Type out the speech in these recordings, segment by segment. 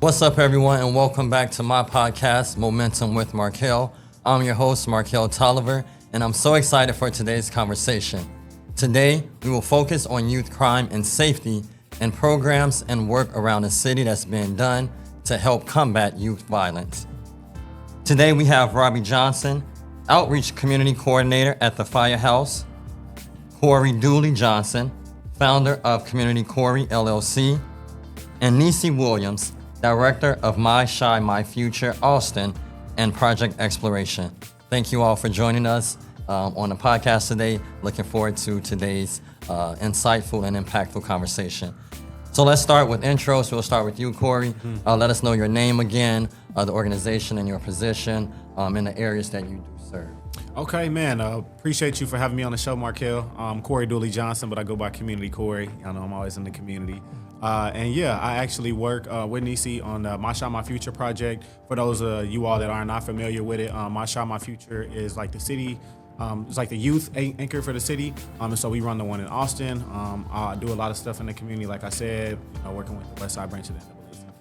What's up, everyone, and welcome back to my podcast, Momentum with Markel. I'm your host, Markel Tolliver, and I'm so excited for today's conversation. Today, we will focus on youth crime and safety and programs and work around the city that's being done to help combat youth violence. Today, we have Robbie Johnson, Outreach Community Coordinator at the Firehouse, Corey Dooley Johnson, founder of Community Corey LLC, and Nisi Williams, Director of My Shy, My Future, Austin, and Project Exploration. Thank you all for joining us on the podcast today. Looking forward to today's insightful and impactful conversation. So let's start with intros. We'll start with you, Corey. Let us know your name again, the organization and your position in the areas that you do serve. Okay, man. Appreciate you for having me on the show, Markel. Corey Dooley Johnson, but I go by Community Corey. I know I'm always in the community. And yeah, I actually work with Nisi on the My Shot, My Future project. For those of you all that are not familiar with it, My Shot, My Future is like the city, it's like the youth anchor for the city. And so we run the one in Austin. I do a lot of stuff in the community, like I said, working with the West Side branch of the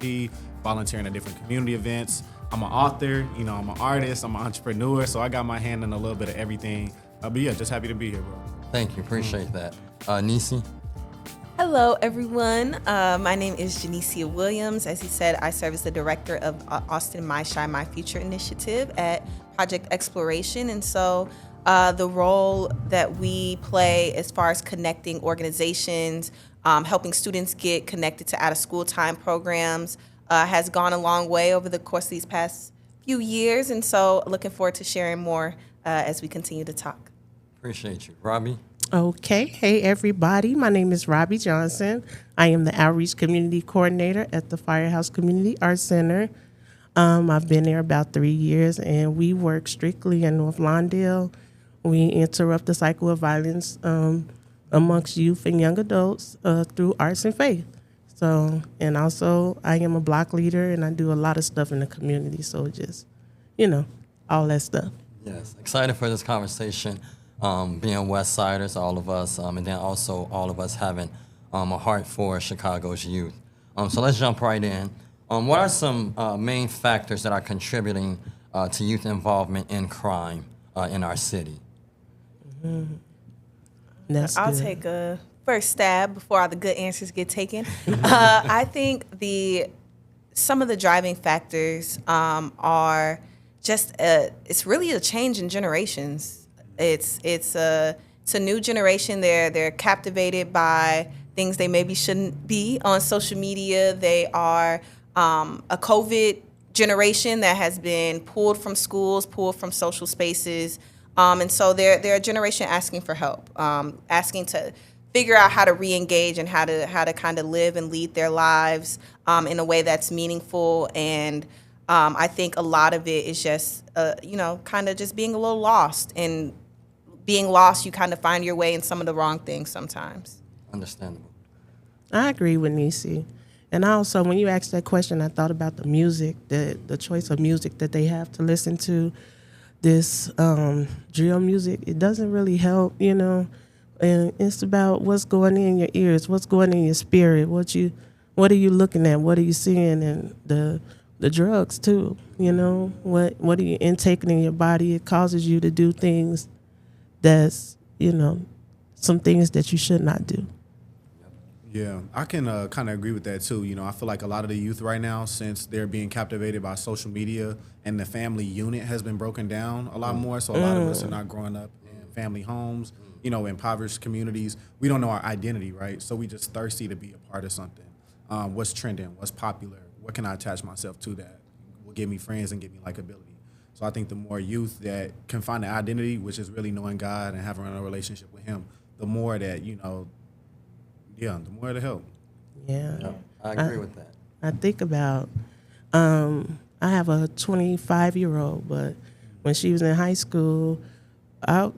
NAACP, volunteering at different community events. I'm an author, I'm an artist, I'm an entrepreneur, so I got my hand in a little bit of everything. But yeah, just happy to be here, bro. Thank you, appreciate that. Nisi? Hello, everyone. My name is Janicia Williams. As he said, I serve as the director of Austin My Shy, My Future initiative at Project Exploration. And so the role that we play as far as connecting organizations, helping students get connected to out-of-school time programs has gone a long way over the course of these past few years. And so looking forward to sharing more as we continue to talk. Appreciate you. Robbie? Okay. Hey, everybody. My name is Robbie Johnson. I am the Outreach Community Coordinator at the Firehouse Community Arts Center. I've been there about 3 years, and we work strictly in North Lawndale. We interrupt the cycle of violence amongst youth and young adults through arts and faith. So, and also I am a block leader, and I do a lot of stuff in the community. So just, all that stuff. Yes, excited for this conversation. Being West Siders, all of us, and then also all of us having a heart for Chicago's youth. So let's jump right in. What are some main factors that are contributing to youth involvement in crime in our city? I'll take a first stab before all the good answers get taken. I think some of the driving factors are just it's really a change in generations. It's a new generation. They're captivated by things they maybe shouldn't be on social media. They are a COVID generation that has been pulled from schools, pulled from social spaces, and so they're a generation asking for help, asking to figure out how to re-engage and how to kind of live and lead their lives in a way that's meaningful. And I think a lot of it is just kind of just being a little lost. And being lost, you kind of find your way in some of the wrong things sometimes. Understandable. I agree with Nisi. And also, when you asked that question, I thought about the music, the choice of music that they have to listen to. This drill music, it doesn't really help, And it's about what's going in your ears, what's going in your spirit, what are you looking at, what are you seeing, and the drugs too. What are you intaking in your body? It causes you to do things that's, some things that you should not do. Yeah, I can kind of agree with that too. I feel like a lot of the youth right now, since they're being captivated by social media and the family unit has been broken down a lot more. So a lot of us are not growing up in family homes, impoverished communities. We don't know our identity, right? So we just thirsty to be a part of something. What's trending? What's popular? What can I attach myself to that will give me friends and give me likability? So I think the more youth that can find an identity, which is really knowing God and having a relationship with Him, the more that, the more to help. Yeah. I agree with that. I think about, I have a 25-year-old, but when she was in high school, I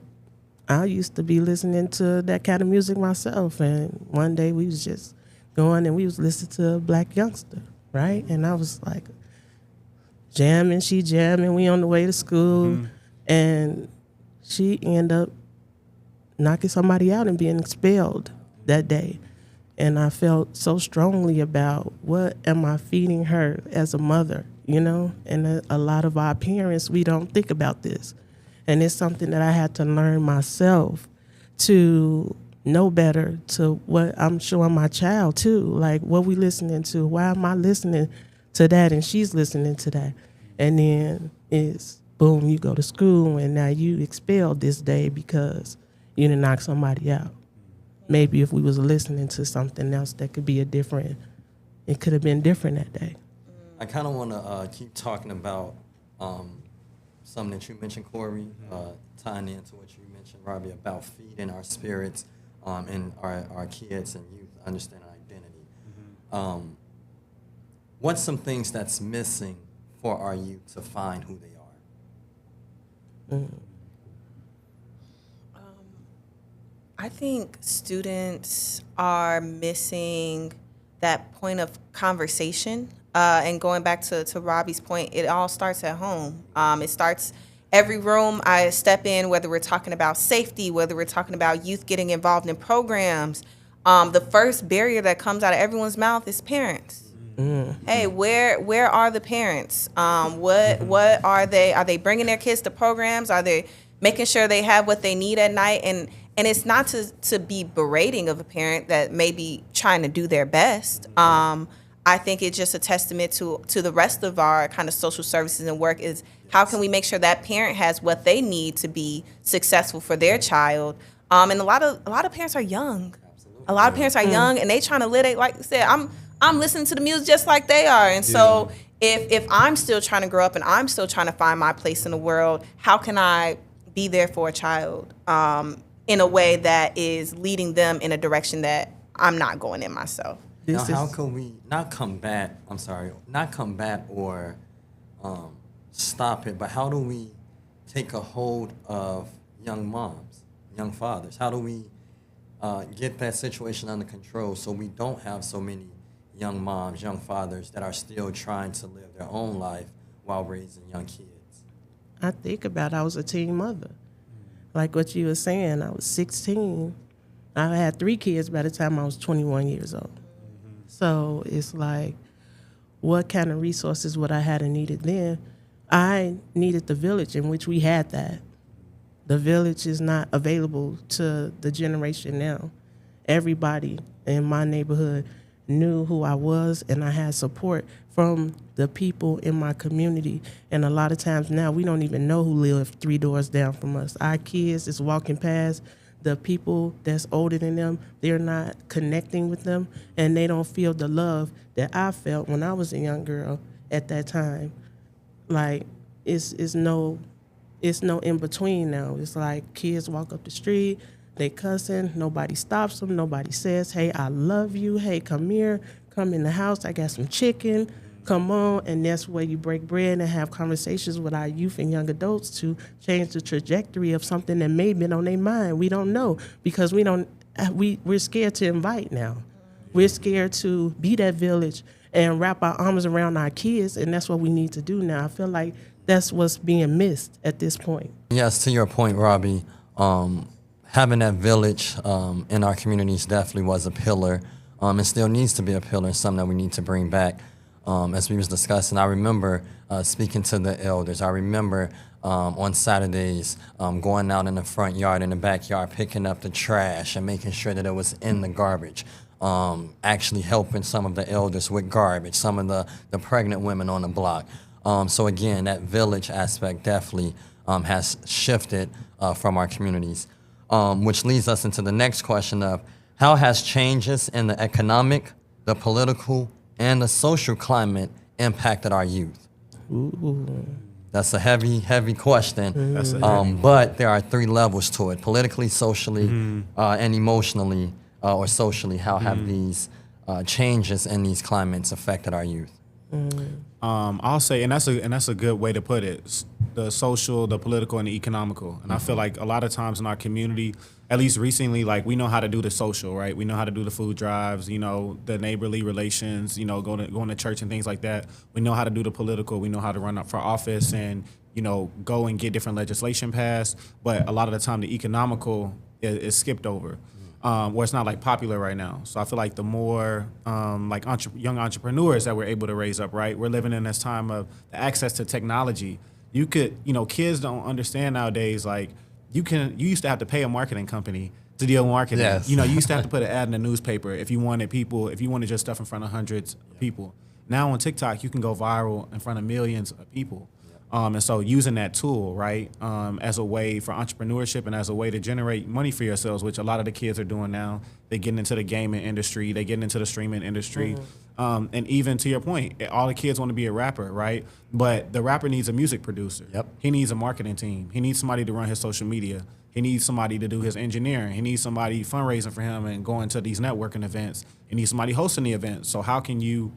used to be listening to that kind of music myself. And one day we was just going and we was listening to Black Youngster, right? And I was like, she jamming, we on the way to school, and she ended up knocking somebody out and being expelled that day. And I felt so strongly about what am I feeding her as a mother, you know? And a lot of our parents, we don't think about this. And it's something that I had to learn myself to know better, to what I'm showing my child too. Like, what we listening to? Why am I listening to that and she's listening to that? And then it's boom, you go to school and now you expelled this day because you didn't knock somebody out. Maybe if we was listening to something else that could be it could have been different that day. I kind of want to keep talking about something that you mentioned, Corey, tying into what you mentioned, Robbie, about feeding our spirits and our kids and youth understanding identity. What's some things that's missing for our youth to find who they are? I think students are missing that point of conversation. And going back to Robbie's point, it all starts at home. It starts every room I step in, whether we're talking about safety, whether we're talking about youth getting involved in programs. The first barrier that comes out of everyone's mouth is parents. Hey, where are the parents? What are they? Are they bringing their kids to programs? Are they making sure they have what they need at night? And it's not to be berating of a parent that may be trying to do their best. I think it's just a testament to the rest of our kind of social services and work is how can we make sure that parent has what they need to be successful for their child. And a lot of parents are young. Absolutely. A lot of parents are young and they trying to live, like I said, I'm listening to the music just like they are. And so if I'm still trying to grow up and I'm still trying to find my place in the world, how can I be there for a child in a way that is leading them in a direction that I'm not going in myself? Now, how can we not combat or stop it, but how do we take a hold of young moms, young fathers? How do we get that situation under control so we don't have so many young moms, young fathers that are still trying to live their own life while raising young kids? I think about I was a teen mother. Like what you were saying, I was 16. I had 3 kids by the time I was 21 years old. So it's like, what kind of resources would I have needed then? I needed the village, in which we had that. The village is not available to the generation now. Everybody in my neighborhood knew who I was, and I had support from the people in my community. And a lot of times now, we don't even know who lived 3 doors down from us. Our kids is walking past. The people that's older than them, they're not connecting with them, and they don't feel the love that I felt when I was a young girl at that time. Like, it's no in between now. It's like kids walk up the street, they cussing, nobody stops them, nobody says, hey, I love you, hey, come here, come in the house, I got some chicken, come on. And that's where you break bread and have conversations with our youth and young adults to change the trajectory of something that may have been on their mind. We don't know because we're scared to invite now. We're scared to be that village and wrap our arms around our kids, and that's what we need to do now. I feel like that's what's being missed at this point. Yes, to your point, Robbie, having that village in our communities definitely was a pillar. It still needs to be a pillar and something that we need to bring back. As we was discussing, I remember speaking to the elders. I remember on Saturdays going out in the front yard, in the backyard, picking up the trash and making sure that it was in the garbage. Actually helping some of the elders with garbage, some of the pregnant women on the block. So again, that village aspect definitely has shifted from our communities, which leads us into the next question of how has changes in the economic, the political, and the social climate impacted our youth? Ooh. That's a heavy question. That's a but there are 3 levels to it: politically, socially, and emotionally or socially. How have these changes in these climates affected our youth? I'll say, and that's a good way to put it: the social, the political, and the economical. And I feel like a lot of times in our community, at least recently, like we know how to do the social, right? We know how to do the food drives, the neighborly relations, going to church and things like that. We know how to do the political. We know how to run up for office and go and get different legislation passed. But a lot of the time, the economical is skipped over. where it's not like popular right now. So I feel like the more like young entrepreneurs that we're able to raise up, right? We're living in this time of the access to technology. You could, kids don't understand nowadays. Like you used to have to pay a marketing company to deal with marketing. Yes. You used to have to put an ad in the newspaper if you wanted your stuff in front of hundreds of people. Now on TikTok, you can go viral in front of millions of people. And so using that tool, right, as a way for entrepreneurship and as a way to generate money for yourselves, which a lot of the kids are doing now. They're getting into the gaming industry. They're getting into the streaming industry. And even to your point, all the kids want to be a rapper, right? But the rapper needs a music producer. Yep. He needs a marketing team. He needs somebody to run his social media. He needs somebody to do his engineering. He needs somebody fundraising for him and going to these networking events. He needs somebody hosting the events. So how can you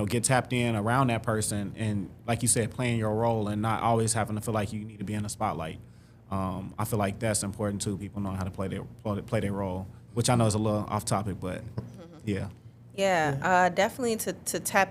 get tapped in around that person and, like you said, playing your role and not always having to feel like you need to be in the spotlight. I feel like that's important too. People know how to play their role, which I know is a little off topic, but yeah. Yeah, definitely to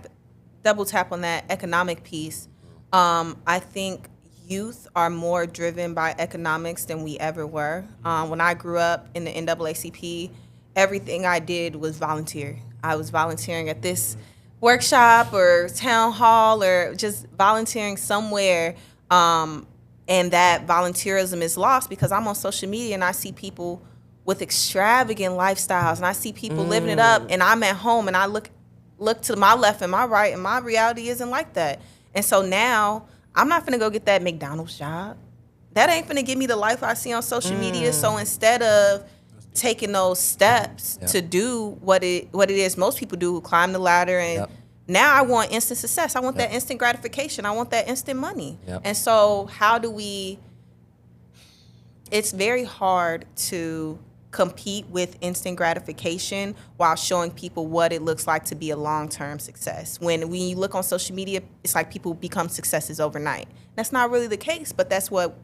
double tap on that economic piece. I think youth are more driven by economics than we ever were. When I grew up in the NAACP, everything I did was volunteer. I was volunteering at this workshop or town hall or just volunteering somewhere, and that volunteerism is lost because I'm on social media and I see people with extravagant lifestyles and I see people living it up, and I'm at home and I look to my left and my right and my reality isn't like that. And so now I'm not finna go get that McDonald's job. That ain't finna give me the life I see on social media. So instead of taking those steps to do what it is most people do, climb the ladder, and now I want instant success. I want that instant gratification. I want that instant money. And so how do we, it's very hard to compete with instant gratification while showing people what it looks like to be a long-term success. When you look on social media, it's like people become successes overnight. That's not really the case, but that's what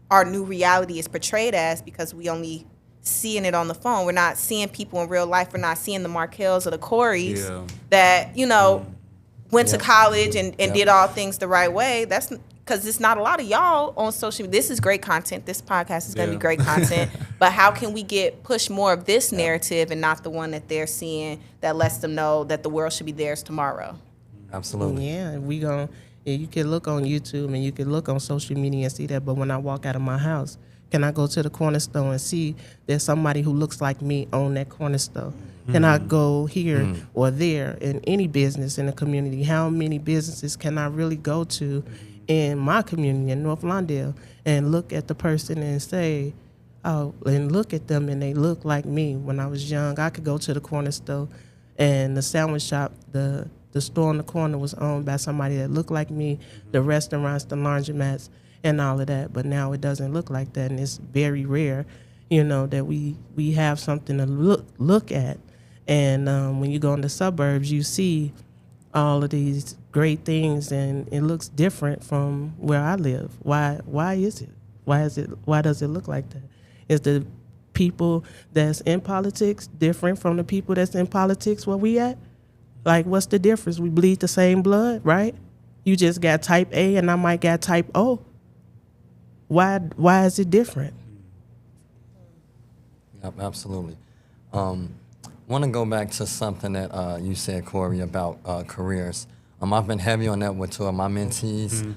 our new reality is portrayed as because we only seeing it on the phone. We're not seeing people in real life. We're not seeing the Markells or the Coreys that, went to college and did all things the right way. That's because there's not a lot of y'all on social media. This is great content. This podcast is going to be great content. But how can we push more of this narrative and not the one that they're seeing that lets them know that the world should be theirs tomorrow? Absolutely. Yeah, you can look on YouTube and you can look on social media and see that. But when I walk out of my house, can I go to the corner store and see there's somebody who looks like me on that corner store? Can I go here or there in any business in the community? How many businesses can I really go to in my community in North Lawndale and look at the person and say, oh, and look at them and they look like me. When I was young, I could go to the corner store and the sandwich shop, the store on the corner was owned by somebody that looked like me, the restaurants, the laundromats, and all of that. But now it doesn't look like that, and it's very rare, that we have something to look at. And when you go in the suburbs, you see all of these great things, and it looks different from where I live. Why is it? Why does it look like that? Is the people that's in politics different from the people that's in politics where we at? Like, what's the difference? We bleed the same blood, right? You just got type A and I might got type O. Why is it different? Yep, absolutely. Want to go back to something that you said, Corey, about careers. I've been heavy on that with two of my mentees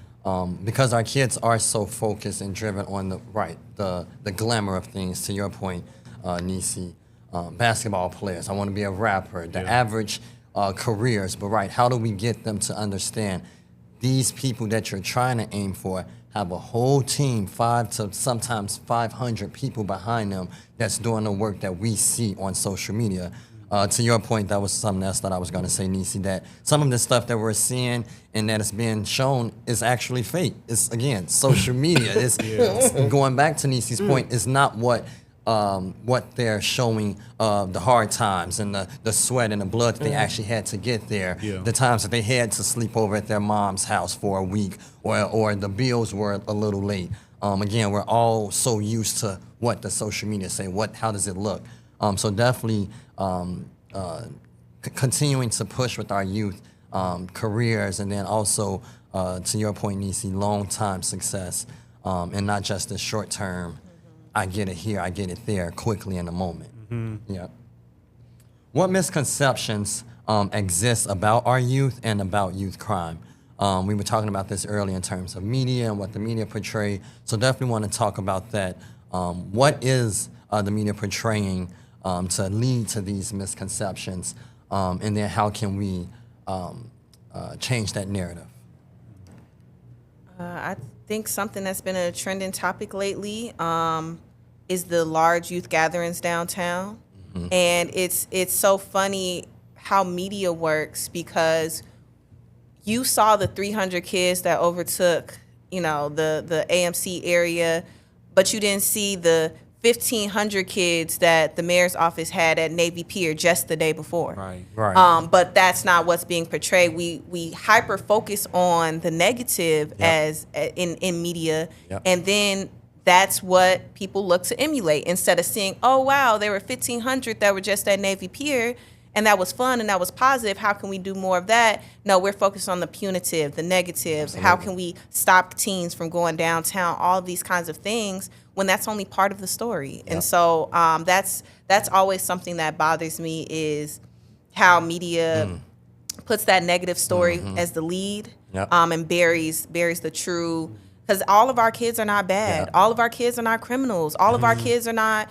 because our kids are so focused and driven on the glamour of things. To your point, Nisi, basketball players. I want to be a rapper. The average careers, but how do we get them to understand these people that you're trying to aim for have a whole team, 5 to sometimes 500 people behind them that's doing the work that we see on social media. To your point, that was something else that I was going to say, Nisi, that some of the stuff that we're seeing and that is being shown is actually fake. It's, again, social media. It's going back to Nisi's point, it's not what they're showing, the hard times and the sweat and the blood that they actually had to get there, the times that they had to sleep over at their mom's house for a week, or the bills were a little late. Again, we're all so used to what the social media say, how does it look? So definitely continuing to push with our youth careers, and then also, to your point, Nisi, long-time success, and not just the short-term, I get it here, I get it there, quickly in a moment. Yeah. What misconceptions exist about our youth and about youth crime? We were talking about this earlier in terms of media and what the media portray. So definitely want to talk about that. What is the media portraying to lead to these misconceptions? And then how can we change that narrative? I think something that's been a trending topic lately is the large youth gatherings downtown. And it's so funny how media works, because you saw the 300 kids that overtook, the AMC area, but you didn't see the 1,500 kids that the mayor's office had at Navy Pier just the day before. Right. But that's not what's being portrayed. We hyper focus on the negative as in media, and then that's what people look to emulate, instead of seeing, oh wow, there were 1,500 that were just at Navy Pier, and that was fun and that was positive. How can we do more of that? No, we're focused on the punitive, the negative. Absolutely. How can we stop teens from going downtown? All of these kinds of things, when that's only part of the story. And so that's always something that bothers me, is how media puts that negative story as the lead, and buries the true. Because all of our kids are not bad. All of our kids are not criminals. All of our kids are not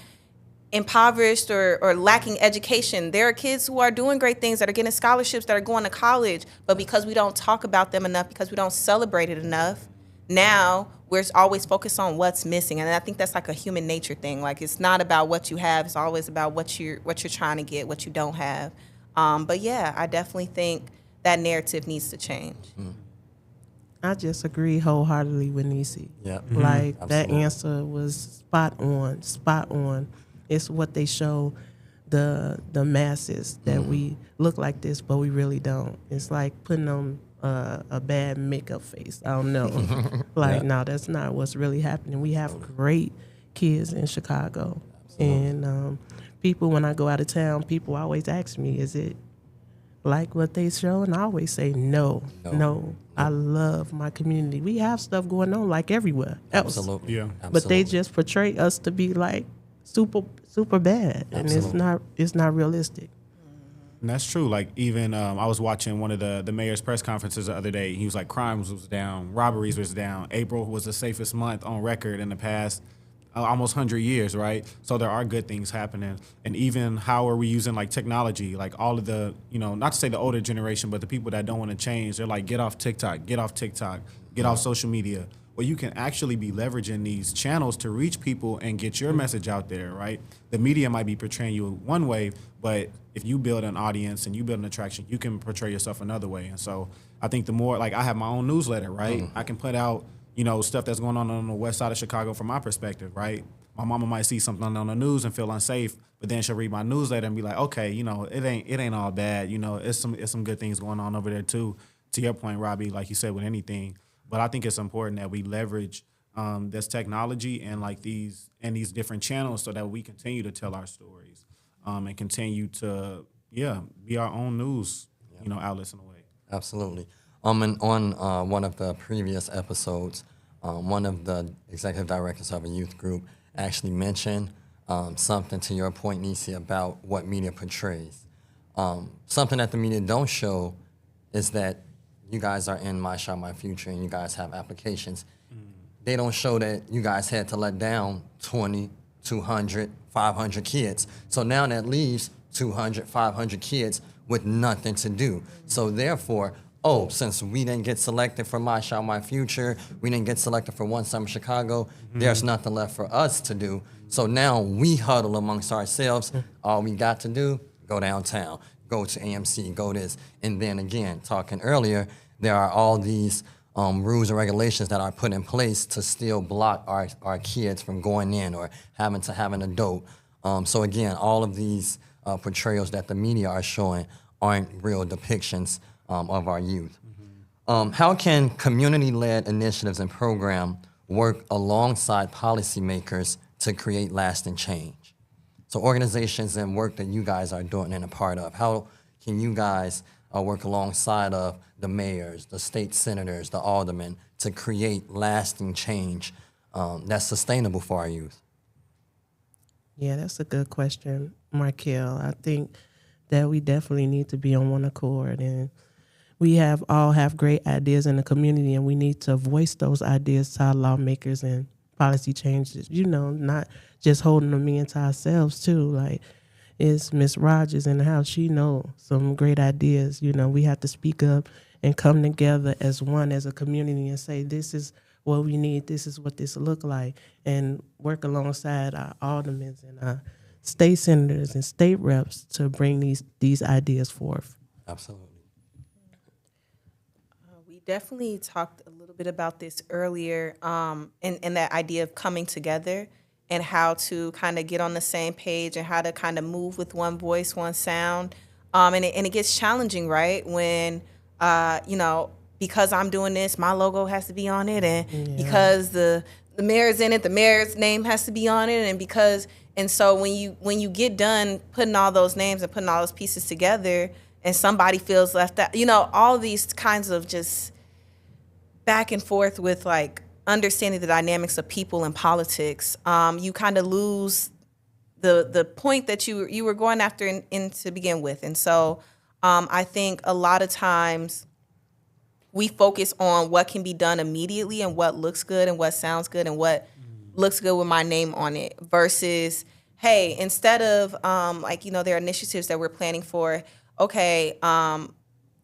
impoverished or lacking education. There are kids who are doing great things, that are getting scholarships, that are going to college. But because we don't talk about them enough, because we don't celebrate it enough, now we're always focused on what's missing. And I think that's like a human nature thing. Like, it's not about what you have. It's always about what you're trying to get, what you don't have. But yeah, I definitely think that narrative needs to change. I just agree wholeheartedly with Nisi. Yeah. Like, Absolutely. that answer was spot on. It's what they show the masses, that we look like this, but we really don't. It's like putting on a bad makeup face. I don't know. No, that's not what's really happening. We have great kids in Chicago. Absolutely. And people, when I go out of town, people always ask me, is it like what they show? And I always say no. I love my community. We have stuff going on like everywhere else. Absolutely. Yeah. But they just portray us to be like super bad, and it's not realistic. And that's true. Like, even I was watching one of the mayor's press conferences the other day. He was like, crimes was down, robberies was down. April was the safest month on record in the past almost 100 years, right? So there are good things happening. And even how are we using like technology? Like, all of the, not to say the older generation, but the people that don't want to change, they're like, get off TikTok, get off social media. Well, you can actually be leveraging these channels to reach people and get your message out there, right? The media might be portraying you one way, but if you build an audience and you build an attraction, you can portray yourself another way. And so I think the more, like, I have my own newsletter, right? I can put out, stuff that's going on the west side of Chicago from my perspective, right? My mama might see something on the news and feel unsafe, but then she'll read my newsletter and be like, okay, it ain't all bad. It's some good things going on over there too. To your point, Robbie, like you said with anything. But I think it's important that we leverage this technology and like these different channels, so that we continue to tell our stories and continue to be our own news outlets in a way. Absolutely. And on one of the previous episodes, one of the executive directors of a youth group actually mentioned something, to your point, Nisi, about what media portrays. Something that the media don't show is that you guys are in My Shot, My Future, and you guys have applications. They don't show that you guys had to let down 20, 200, 500 kids. So now that leaves 200, 500 kids with nothing to do. So therefore, since we didn't get selected for My Shot, My Future, we didn't get selected for One Summer Chicago, there's nothing left for us to do. So now we huddle amongst ourselves. All we got to do, go downtown, go to AMC, go this. And then again, talking earlier, there are all these rules and regulations that are put in place to still block our kids from going in or having to have an adult. So again, all of these portrayals that the media are showing aren't real depictions of our youth. How can community-led initiatives and programs work alongside policymakers to create lasting change? So organizations and work that you guys are doing and a part of, how can you guys work alongside of the mayors, the state senators, the aldermen to create lasting change that's sustainable for our youth? Yeah, that's a good question. Markel. I think that we definitely need to be on one accord, and we all have great ideas in the community, and we need to voice those ideas to our lawmakers and policy changes. Not just holding them in to ourselves too. Like, it's Miss Rogers in the house. She know some great ideas. We have to speak up and come together as one, as a community, and say, this is what we need, this is what this look like, and work alongside our aldermen and our state senators and state reps to bring these ideas forth. Absolutely. We definitely talked a little bit about this earlier, and that idea of coming together and how to kind of get on the same page and how to kind of move with one voice, one sound. And it gets challenging, right? When, because I'm doing this, my logo has to be on it, and because the mayor's in it, the mayor's name has to be on it, and so when you get done putting all those names and putting all those pieces together, and somebody feels left out, all these kinds of just back and forth with like understanding the dynamics of people and politics, you kind of lose the point that you were going after in to begin with, and so I think a lot of times we focus on what can be done immediately and what looks good and what sounds good and what looks good with my name on it versus, hey, instead of there are initiatives that we're planning for. Okay,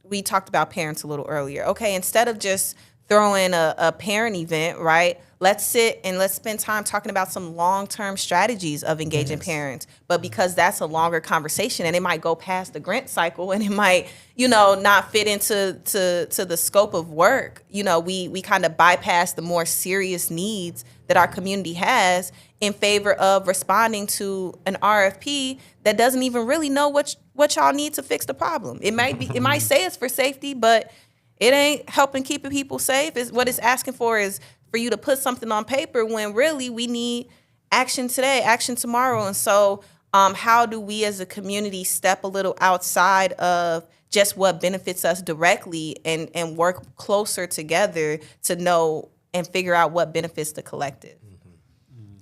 we talked about parents a little earlier. Okay, instead of just throwing a parent event, right? Let's sit and let's spend time talking about some long-term strategies of engaging parents. But because that's a longer conversation and it might go past the grant cycle and it might, not fit into the scope of work, we kind of bypass the more serious needs that our community has in favor of responding to an RFP that doesn't even really know what y'all need to fix the problem. It might say it's for safety, but it ain't helping keeping people safe. What it's asking for is for you to put something on paper when really we need action today, action tomorrow. And so how do we as a community step a little outside of just what benefits us directly and work closer together to know and figure out what benefits the collective?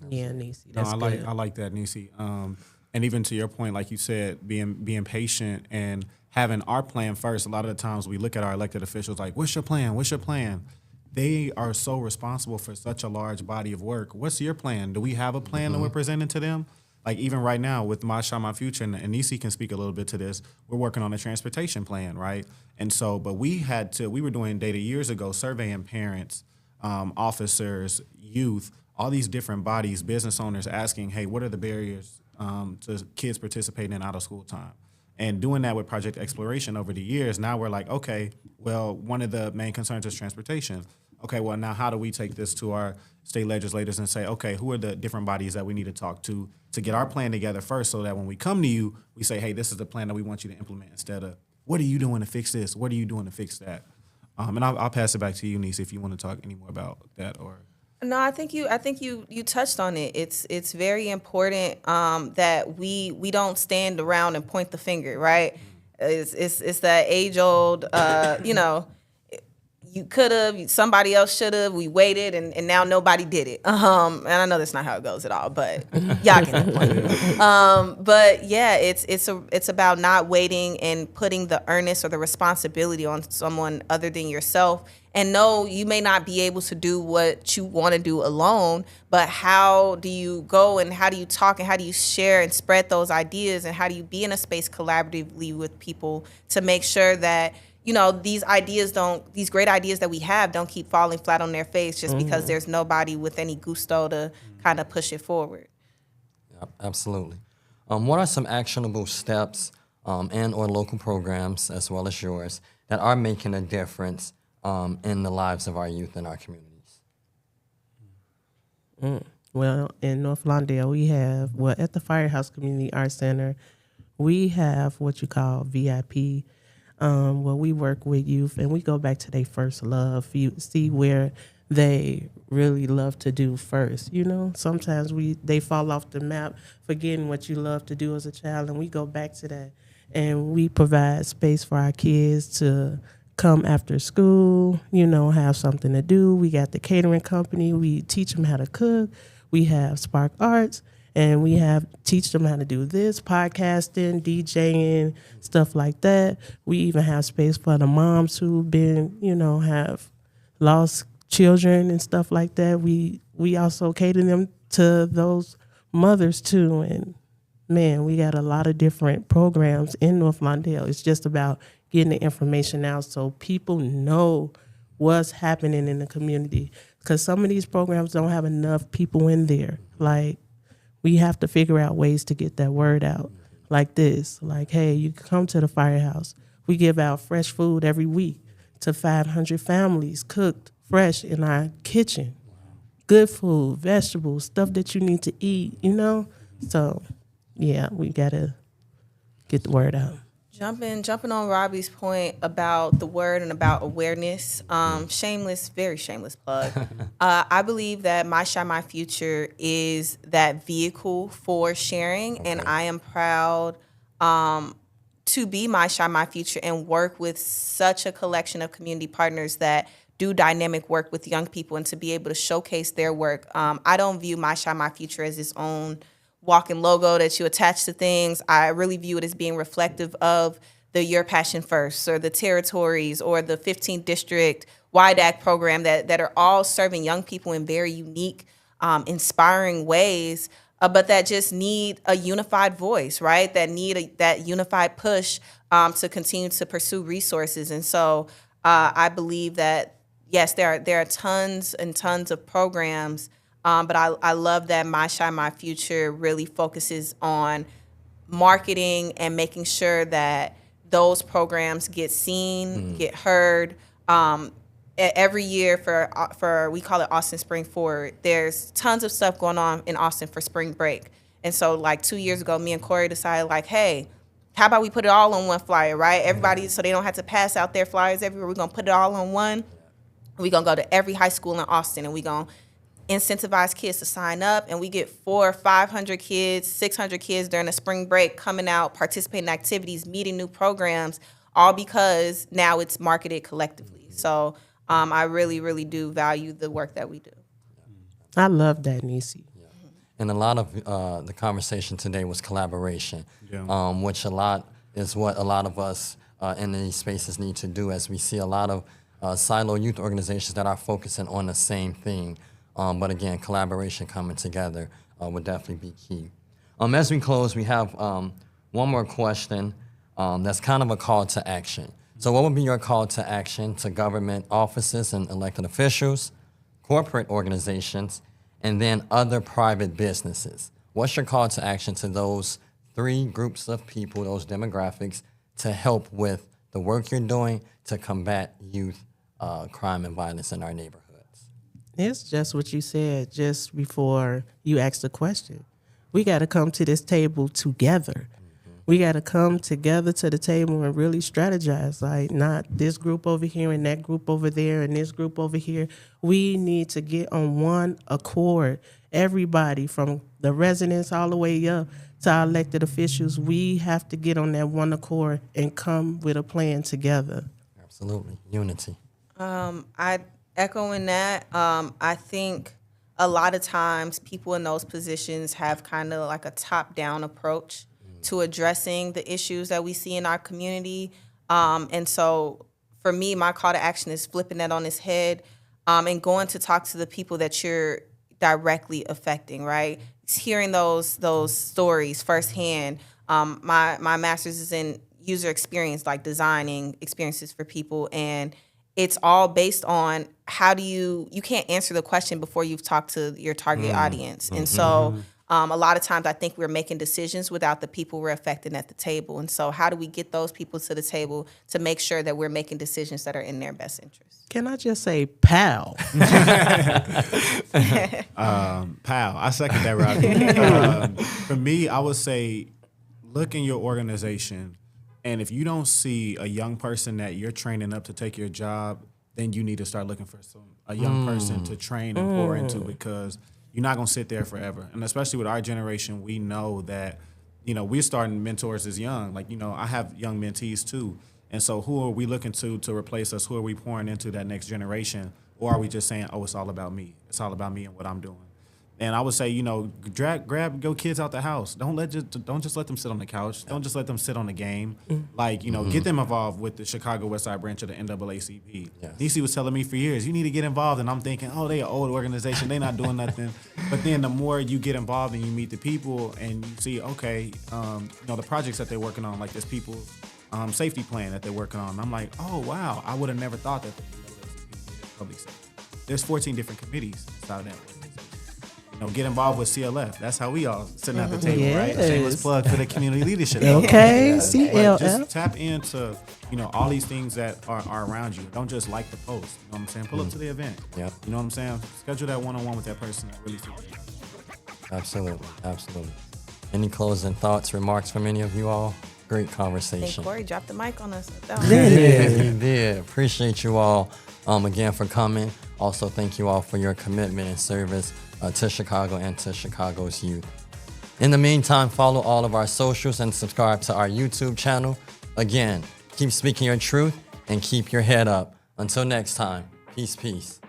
Yeah, Nisi, that's good. I like that, Nisi. And even to your point, like you said, being patient and having our plan first. A lot of the times we look at our elected officials like, what's your plan? What's your plan? They are so responsible for such a large body of work. What's your plan? Do we have a plan that we're presenting to them? Like even right now with My Shot, My Future, and Nisi can speak a little bit to this, we're working on a transportation plan, right? And so, but we were doing data years ago, surveying parents, officers, youth, all these different bodies, business owners asking, hey, what are the barriers to kids participating in out of school time? And doing that with Project Exploration over the years, now we're like, okay, well, one of the main concerns is transportation. Okay, well, now how do we take this to our state legislators and say, okay, who are the different bodies that we need to talk to get our plan together first so that when we come to you, we say, hey, this is the plan that we want you to implement instead of, what are you doing to fix this? What are you doing to fix that? And I'll pass it back to you, Nisi, if you want to talk any more about that or... No, I think you touched on it. It's very important that we don't stand around and point the finger, right? It's that age old, you could have, somebody else should have. We waited, and now nobody did it. And I know that's not how it goes at all, but y'all get the point. But yeah, it's about not waiting and putting the earnest or the responsibility on someone other than yourself. And no, you may not be able to do what you want to do alone, but how do you go and how do you talk and how do you share and spread those ideas and how do you be in a space collaboratively with people to make sure that, these great ideas that we have don't keep falling flat on their face just because there's nobody with any gusto to kind of push it forward. Yep, absolutely. What are some actionable steps and or local programs as well as yours that are making a difference in the lives of our youth and our communities? Well, in North Lawndale, we have, at the Firehouse Community Arts Center, we have what you call VIP, where we work with youth and we go back to their first love, see where they really love to do first. Sometimes they fall off the map, forgetting what you love to do as a child, and we go back to that. And we provide space for our kids to come after school, have something to do. We got the catering company. We teach them how to cook. We have Spark Arts. And we teach them how to do this, podcasting, DJing, stuff like that. We even have space for the moms who've been, have lost children and stuff like that. We also cater them to those mothers too. And man, we got a lot of different programs in North Lawndale. It's just about getting the information out so people know what's happening in the community. Because some of these programs don't have enough people in there. Like, we have to figure out ways to get that word out like this. Like, hey, you can come to the firehouse. We give out fresh food every week to 500 families, cooked fresh in our kitchen. Good food, vegetables, stuff that you need to eat, So, yeah, we got to get the word out. Jumping on Robbie's point about the word and about awareness, very shameless plug. I believe that My Shine, My Future is that vehicle for sharing, and I am proud to be My Shine, My Future and work with such a collection of community partners that do dynamic work with young people and to be able to showcase their work. I don't view My Shine, My Future as its own walking logo that you attach to things. I really view it as being reflective of the Your Passion First or the territories or the 15th District YDAC program that are all serving young people in very unique, inspiring ways, but that just need a unified voice, right? That need that unified push to continue to pursue resources. And so I believe that, yes, there are tons and tons of programs, but I love that My Shine, My Future really focuses on marketing and making sure that those programs get seen, get heard. Every year for we call it Austin Spring Forward, there's tons of stuff going on in Austin for spring break. And so like 2 years ago, me and Corey decided like, hey, how about we put it all on one flyer, right? Everybody, so they don't have to pass out their flyers everywhere. We're going to put it all on one. We're going to go to every high school in Austin, and we're going to incentivize kids to sign up, and we get 400 or 500 kids, 600 kids during the spring break coming out, participating in activities, meeting new programs, all because now it's marketed collectively. So I really, really do value the work that we do. I love that, Nisi. Yeah. And a lot of the conversation today was collaboration, which is what a lot of us in these spaces need to do, as we see a lot of silo youth organizations that are focusing on the same thing. But again, collaboration coming together would definitely be key. As we close, we have one more question that's kind of a call to action. So what would be your call to action to government offices and elected officials, corporate organizations, and then other private businesses? What's your call to action to those three groups of people, those demographics, to help with the work you're doing to combat youth crime and violence in our neighborhood? It's just what you said just before you asked the question. We got to come to this table together. We got to come together to the table and really strategize, like not this group over here and that group over there and this group over here. We need to get on one accord. Everybody from the residents all the way up to our elected officials, we have to get on that one accord and come with a plan together. Absolutely. Unity. Echoing that, I think a lot of times people in those positions have kind of like a top-down approach to addressing the issues that we see in our community. And so for me, my call to action is flipping that on its head and going to talk to the people that you're directly affecting, right? Hearing those stories firsthand. My master's is in user experience, like designing experiences for people, and it's all based on how do you can't answer the question before you've talked to your target audience. And so a lot of times I think we're making decisions without the people we're affecting at the table. And so how do we get those people to the table to make sure that we're making decisions that are in their best interest? Can I just say pow? Pow. I second that, Robbie. For me, I would say look in your organization, and if you don't see a young person that you're training up to take your job, then you need to start looking for a young person to train and pour into, because you're not going to sit there forever. And especially with our generation, we know that, we're starting mentors as young. Like, I have young mentees too. And so who are we looking to replace us? Who are we pouring into that next generation? Or are we just saying, oh, it's all about me. It's all about me and what I'm doing. And I would say, you know, grab your kids out the house. Don't just let them sit on the couch. Don't just let them sit on the game. Like, you know, get them involved with the Chicago West Side branch of the NAACP. Yes. DC was telling me for years, you need to get involved. And I'm thinking, oh, they an old organization. They not doing nothing. But then the more you get involved and you meet the people and you see, okay, you know, the projects that they're working on, like this people's safety plan that they're working on. I'm like, oh, wow, I would have never thought that the NAACP did public safety. There's 14 different committees inside of that organization. You know, get involved with CLF. That's how we all sitting at the table, right? Yes. Shameless plug for the community leadership. Okay, But CLF. just tap into, you know, all these things that are around you. Don't just like the post. You know what I'm saying? Pull up to the event. Yep. You know what I'm saying? Schedule that one-on-one with that person that really suits you. Absolutely. Any closing thoughts, remarks from any of you all? Great I think conversation. Corey dropped the mic on us. He did. Appreciate you all again for coming. Also, thank you all for your commitment and service to Chicago and to Chicago's youth. In the meantime, follow all of our socials and subscribe to our YouTube channel. Again, keep speaking your truth and keep your head up. Until next time, peace.